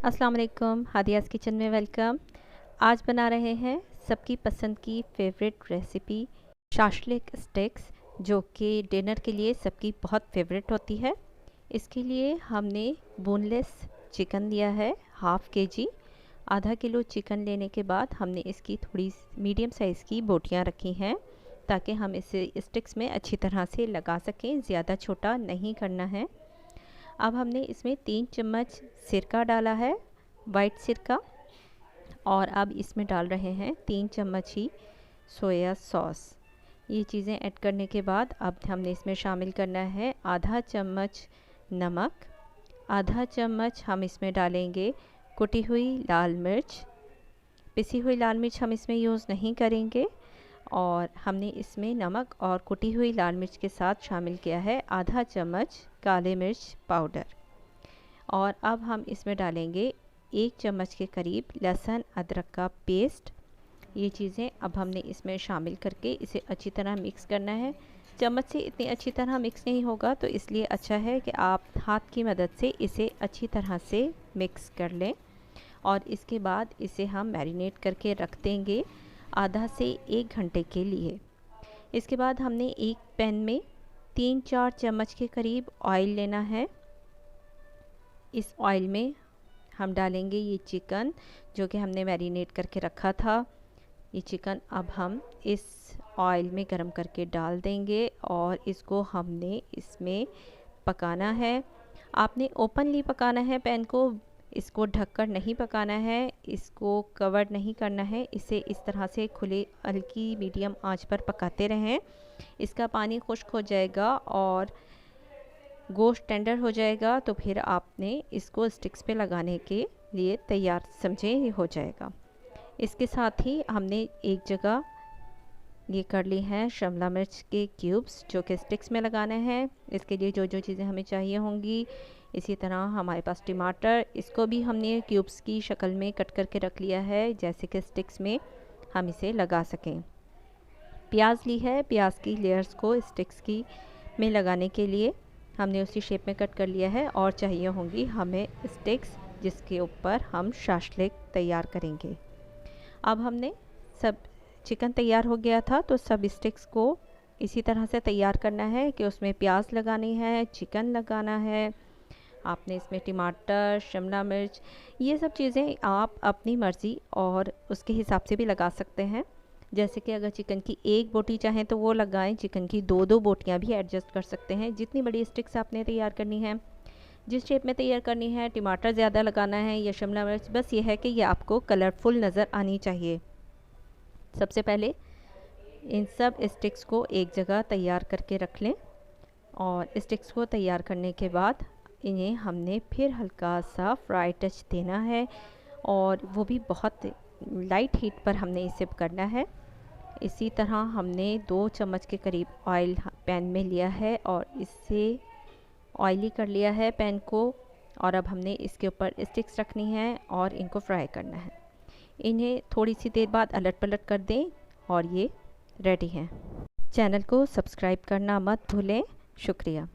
अस्सलाम वालेकुम, हादियाज़ किचन में वेलकम। आज बना रहे हैं सबकी पसंद की फेवरेट रेसिपी शाशलिक स्टिक्स, जो कि डिनर के लिए सबकी बहुत फेवरेट होती है। इसके लिए हमने बोनलेस चिकन लिया है हाफ़ केजी। आधा किलो चिकन लेने के बाद हमने इसकी थोड़ी मीडियम साइज़ की बोटियां रखी हैं ताकि हम इसे स्टिक्स में अच्छी तरह से लगा सकें। ज़्यादा छोटा नहीं करना है। अब हमने इसमें 3 चम्मच सिरका डाला है, वाइट सिरका, और अब इसमें डाल रहे हैं 3 चम्मच ही सोया सॉस। ये चीज़ें ऐड करने के बाद अब हमने इसमें शामिल करना है आधा चम्मच नमक, आधा चम्मच हम इसमें डालेंगे कुटी हुई लाल मिर्च। पिसी हुई लाल मिर्च हम इसमें यूज़ नहीं करेंगे, और हमने इसमें नमक और कुटी हुई लाल मिर्च के साथ शामिल किया है आधा चम्मच काले मिर्च पाउडर। और अब हम इसमें डालेंगे 1 चम्मच के करीब लहसुन अदरक का पेस्ट। ये चीज़ें अब हमने इसमें शामिल करके इसे अच्छी तरह मिक्स करना है। चम्मच से इतनी अच्छी तरह मिक्स नहीं होगा, तो इसलिए अच्छा है कि आप हाथ की मदद से इसे अच्छी तरह से मिक्स कर लें। और इसके बाद इसे हम मैरिनेट करके रख देंगे आधा से 1 घंटे के लिए। इसके बाद हमने एक पैन में 3-4 चम्मच के करीब ऑयल लेना है। इस ऑयल में हम डालेंगे ये चिकन जो कि हमने मैरिनेट करके रखा था। ये चिकन अब हम इस ऑयल में गरम करके डाल देंगे और इसको हमने इसमें पकाना है। आपने ओपनली पकाना है पैन को, इसको ढककर नहीं पकाना है, इसको कवर नहीं करना है। इसे इस तरह से खुले हल्की मीडियम आंच पर पकाते रहें। इसका पानी खुश्क हो जाएगा और गोश्त टेंडर हो जाएगा, तो फिर आपने इसको स्टिक्स पे लगाने के लिए तैयार समझें हो जाएगा। इसके साथ ही हमने एक जगह ये कर ली हैं शिमला मिर्च के क्यूब्स जो कि स्टिक्स में लगाने हैं। इसके लिए जो जो चीज़ें हमें चाहिए होंगी, इसी तरह हमारे पास टमाटर, इसको भी हमने क्यूब्स की शक्ल में कट करके रख लिया है जैसे कि स्टिक्स में हम इसे लगा सकें। प्याज ली है, प्याज की लेयर्स को स्टिक्स की में लगाने के लिए हमने उसी शेप में कट कर लिया है। और चाहिए होंगी हमें स्टिक्स जिसके ऊपर हम शाशलिक तैयार करेंगे। अब हमने सब चिकन तैयार हो गया था, तो सब स्टिक्स को इसी तरह से तैयार करना है कि उसमें प्याज लगानी है, चिकन लगाना है। आपने इसमें टमाटर, शिमला मिर्च, ये सब चीज़ें आप अपनी मर्ज़ी और उसके हिसाब से भी लगा सकते हैं। जैसे कि अगर चिकन की 1 बोटी चाहें तो वो लगाएं, चिकन की 2-2 बोटियाँ भी एडजस्ट कर सकते हैं। जितनी बड़ी स्टिक्स आपने तैयार करनी है, जिस शेप में तैयार करनी है, टमाटर ज़्यादा लगाना है या शिमला मिर्च, बस ये है कि ये आपको कलरफुल नज़र आनी चाहिए। सबसे पहले इन सब स्टिक्स को एक जगह तैयार करके रख लें, और स्टिक्स को तैयार करने के बाद इन्हें हमने फिर हल्का सा फ्राई टच देना है, और वो भी बहुत लाइट हीट पर हमने इसे करना है। इसी तरह हमने 2 चम्मच के करीब ऑयल पैन में लिया है और इससे ऑयली कर लिया है पैन को। और अब हमने इसके ऊपर स्टिक्स रखनी है और इनको फ्राई करना है। इन्हें थोड़ी सी देर बाद अलट पलट कर दें और ये रेडी हैं। चैनल को सब्सक्राइब करना मत भूलें। शुक्रिया।